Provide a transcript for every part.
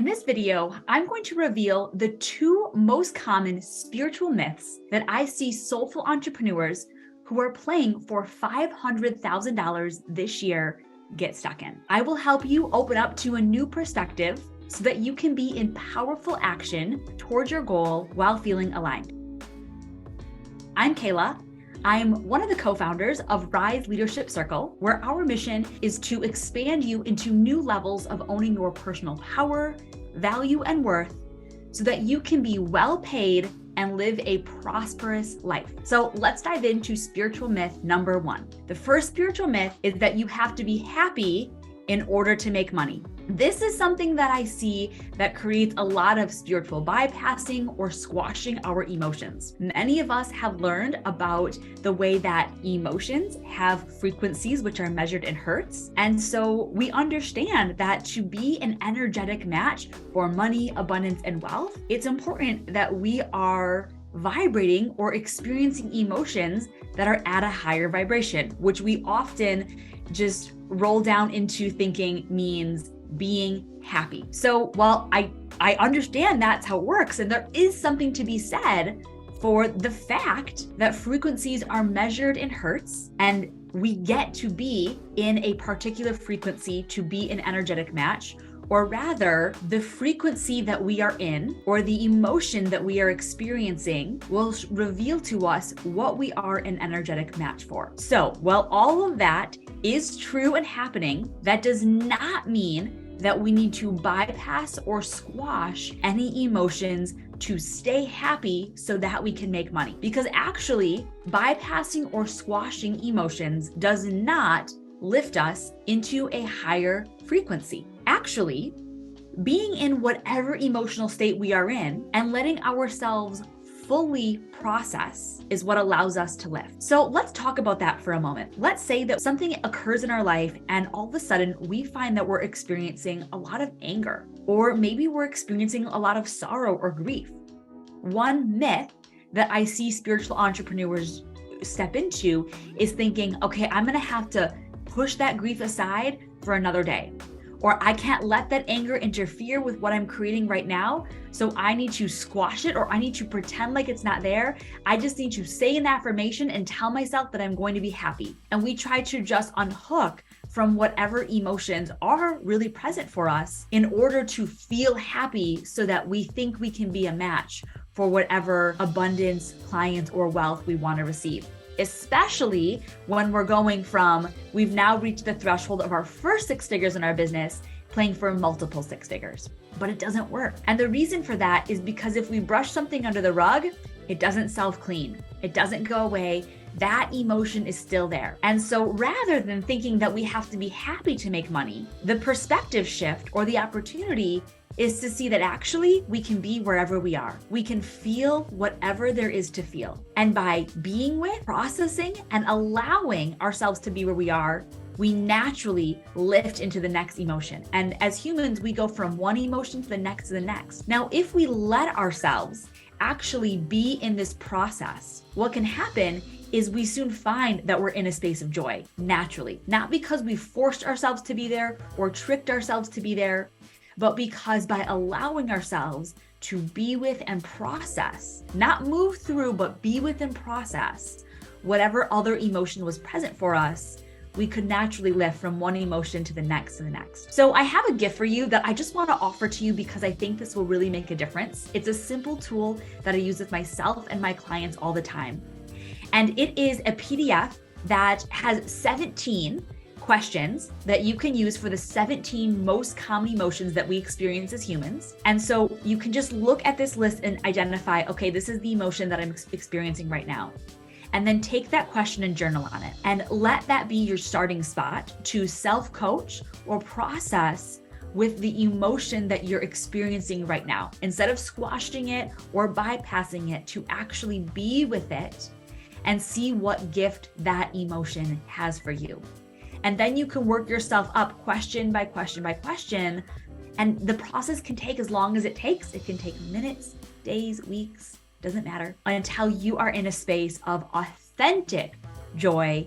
In this video, I'm going to reveal the two most common spiritual myths that I see soulful entrepreneurs who are playing for $500,000 this year get stuck in. I will help you open up to a new perspective so that you can be in powerful action towards your goal while feeling aligned. I'm Keala. I'm one of the co-founders of Rise Leadership Circle, where our mission is to expand you into new levels of owning your personal power, value, and worth so that you can be well paid and live a prosperous life. So let's dive into spiritual myth number one. The first spiritual myth is that you have to be happy in order to make money. This is something that I see that creates a lot of spiritual bypassing or squashing our emotions. Many of us have learned about the way that emotions have frequencies which are measured in hertz. And so we understand that to be an energetic match for money, abundance, and wealth, it's important that we are vibrating or experiencing emotions that are at a higher vibration, which we often just roll down into thinking means being happy. So while I understand that's how it works, and there is something to be said for the fact that frequencies are measured in hertz and we get to be in a particular frequency to be an energetic match, or rather the frequency that we are in or the emotion that we are experiencing will reveal to us what we are an energetic match for. So while all of that is true and happening, that does not mean that we need to bypass or squash any emotions to stay happy so that we can make money. Because actually, bypassing or squashing emotions does not lift us into a higher frequency. Actually, being in whatever emotional state we are in and letting ourselves fully process is what allows us to lift. So let's talk about that for a moment. Let's say that something occurs in our life and all of a sudden we find that we're experiencing a lot of anger, or maybe we're experiencing a lot of sorrow or grief. One myth that I see spiritual entrepreneurs step into is thinking, okay, I'm gonna have to push that grief aside for another day. Or I can't let that anger interfere with what I'm creating right now. So I need to squash it, or I need to pretend like it's not there. I just need to say an affirmation and tell myself that I'm going to be happy. And we try to just unhook from whatever emotions are really present for us in order to feel happy so that we think we can be a match for whatever abundance, clients, or wealth we want to receive. Especially when we're going from, we've now reached the threshold of our first 6 figures in our business, playing for multiple 6 figures, but it doesn't work. And the reason for that is because if we brush something under the rug, it doesn't self-clean. It doesn't go away. That emotion is still there. And so rather than thinking that we have to be happy to make money, the perspective shift or the opportunity is to see that actually we can be wherever we are. We can feel whatever there is to feel. And by being with, processing, and allowing ourselves to be where we are, we naturally lift into the next emotion. And as humans, we go from one emotion to the next to the next. Now, if we let ourselves actually be in this process, what can happen is we soon find that we're in a space of joy naturally, not because we forced ourselves to be there or tricked ourselves to be there, but because by allowing ourselves to be with and process, not move through, but be with and process whatever other emotion was present for us, we could naturally lift from one emotion to the next to the next. So I have a gift for you that I just want to offer to you because I think this will really make a difference. It's a simple tool that I use with myself and my clients all the time. And it is a PDF that has 17 questions that you can use for the 17 most common emotions that we experience as humans. And so you can just look at this list and identify, okay, this is the emotion that I'm experiencing right now. And then take that question and journal on it. And let that be your starting spot to self-coach or process with the emotion that you're experiencing right now. Instead of squashing it or bypassing it, to actually be with it and see what gift that emotion has for you. And then you can work yourself up question by question by question. And the process can take as long as it takes. It can take minutes, days, weeks, doesn't matter, until you are in a space of authentic joy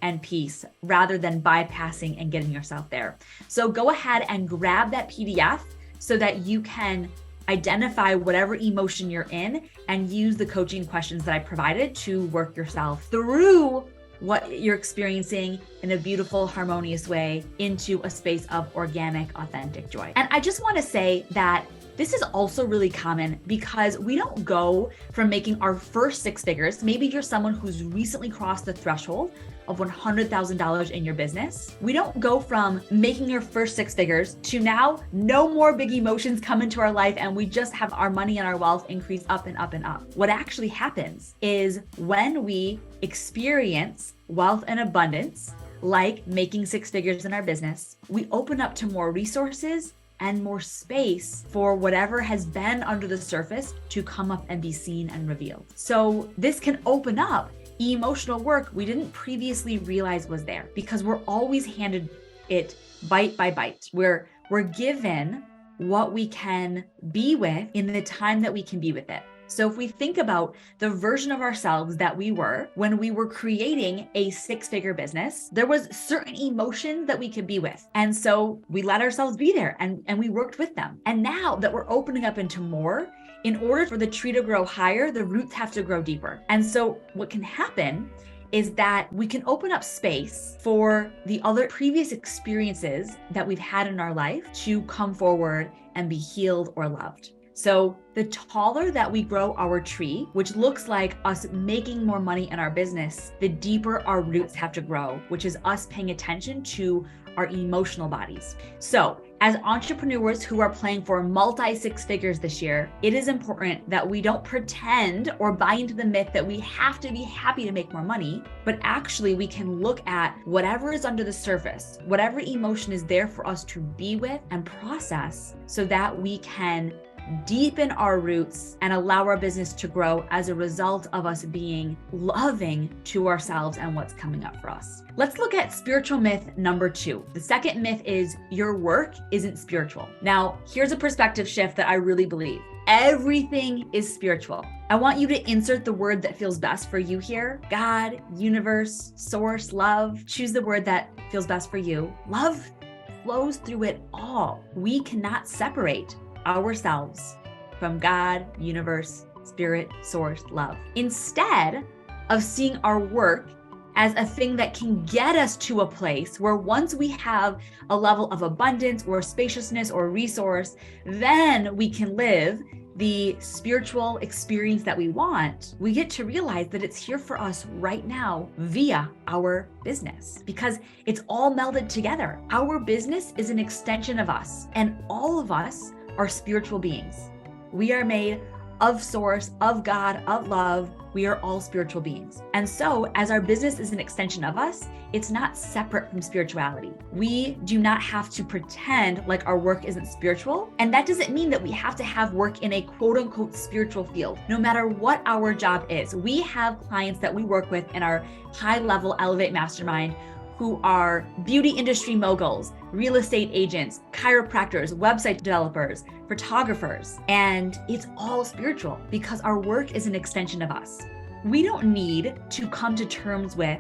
and peace rather than bypassing and getting yourself there. So go ahead and grab that PDF so that you can identify whatever emotion you're in and use the coaching questions that I provided to work yourself through what you're experiencing in a beautiful, harmonious way into a space of organic, authentic joy. And I just want to say that this is also really common because we don't go from making our first six figures. Maybe you're someone who's recently crossed the threshold of $100,000 in your business. We don't go from making your first six figures to now no more big emotions come into our life and we just have our money and our wealth increase up and up and up. What actually happens is when we experience wealth and abundance, like making six figures in our business, we open up to more resources and more space for whatever has been under the surface to come up and be seen and revealed. So this can open up emotional work we didn't previously realize was there because we're always handed it bite by bite. We're given what we can be with in the time that we can be with it. So if we think about the version of ourselves that we were when we were creating a six-figure business, there was certain emotions that we could be with. And so we let ourselves be there and we worked with them. And now that we're opening up into more, in order for the tree to grow higher, the roots have to grow deeper. And so what can happen is that we can open up space for the other previous experiences that we've had in our life to come forward and be healed or loved. So the taller that we grow our tree, which looks like us making more money in our business, the deeper our roots have to grow, which is us paying attention to our emotional bodies. So as entrepreneurs who are playing for multi six figures this year, it is important that we don't pretend or buy into the myth that we have to be happy to make more money, but actually we can look at whatever is under the surface, whatever emotion is there for us to be with and process so that we can deepen our roots and allow our business to grow as a result of us being loving to ourselves and what's coming up for us. Let's look at spiritual myth number 2. The second myth is your work isn't spiritual. Now, here's a perspective shift that I really believe. Everything is spiritual. I want you to insert the word that feels best for you here. God, universe, source, love. Choose the word that feels best for you. Love flows through it all. We cannot separate ourselves from God, universe, spirit, source, love. Instead of seeing our work as a thing that can get us to a place where once we have a level of abundance or spaciousness or resource, then we can live the spiritual experience that we want, we get to realize that it's here for us right now via our business because it's all melded together. Our business is an extension of us, and all of us are spiritual beings. We are made of source, of God, of love. We are all spiritual beings. And so as our business is an extension of us, it's not separate from spirituality. We do not have to pretend like our work isn't spiritual. And that doesn't mean that we have to have work in a quote unquote spiritual field, no matter what our job is. We have clients that we work with in our high level Elevate Mastermind who are beauty industry moguls, real estate agents, chiropractors, website developers, photographers, and it's all spiritual because our work is an extension of us. We don't need to come to terms with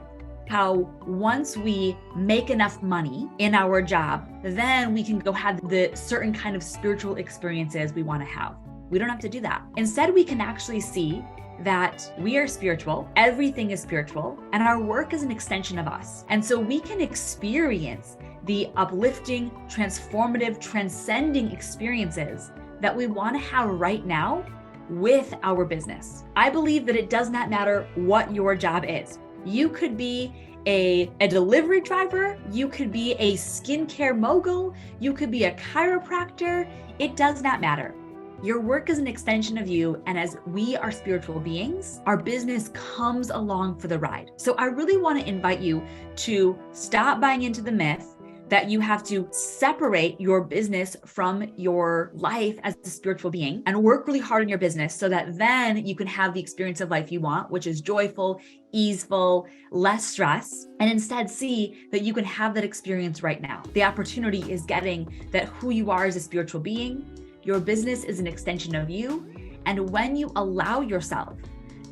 how once we make enough money in our job, then we can go have the certain kind of spiritual experiences we want to have. We don't have to do that. Instead, we can actually see that we are spiritual, everything is spiritual, and our work is an extension of us. And so we can experience the uplifting, transformative, transcending experiences that we want to have right now with our business. I believe that it does not matter what your job is. You could be a delivery driver, you could be a skincare mogul, you could be a chiropractor. It does not matter. Your work is an extension of you, and as we are spiritual beings, our business comes along for the ride. So I really want to invite you to stop buying into the myth that you have to separate your business from your life as a spiritual being and work really hard in your business so that then you can have the experience of life you want, which is joyful, easeful, less stress, and instead see that you can have that experience right now. The opportunity is getting that who you are as a spiritual being. Your business is an extension of you. And when you allow yourself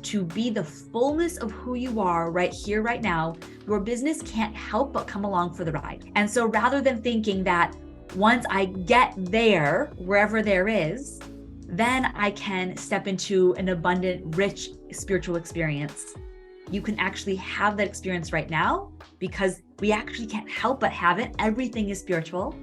to be the fullness of who you are right here, right now, your business can't help but come along for the ride. And so rather than thinking that Once I get there, wherever there is, then I can step into an abundant, rich spiritual experience. You can actually have that experience right now because we actually can't help but have it. Everything is spiritual,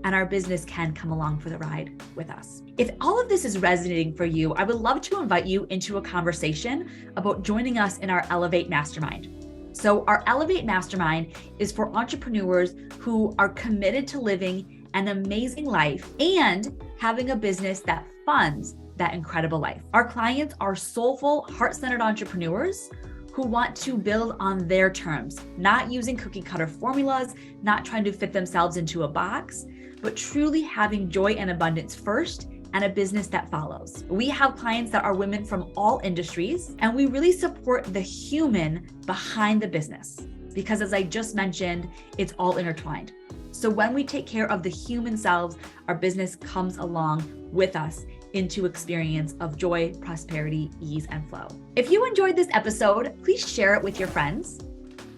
and our business can come along for the ride with us. If all of this is resonating for you, I would love to invite you into a conversation about joining us in our Elevate Mastermind. So our Elevate Mastermind is for entrepreneurs who are committed to living an amazing life and having a business that funds that incredible life. Our clients are soulful, heart-centered entrepreneurs who want to build on their terms, not using cookie cutter formulas, not trying to fit themselves into a box, but truly having joy and abundance first and a business that follows. We have clients that are women from all industries, and we really support the human behind the business because, as I just mentioned, it's all intertwined. So when we take care of the human selves, our business comes along with us into experience of joy, prosperity, ease, and flow. If you enjoyed this episode, please share it with your friends.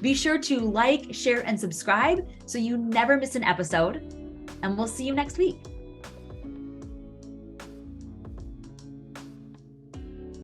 Be sure to like, share, and subscribe so you never miss an episode. And we'll see you next week.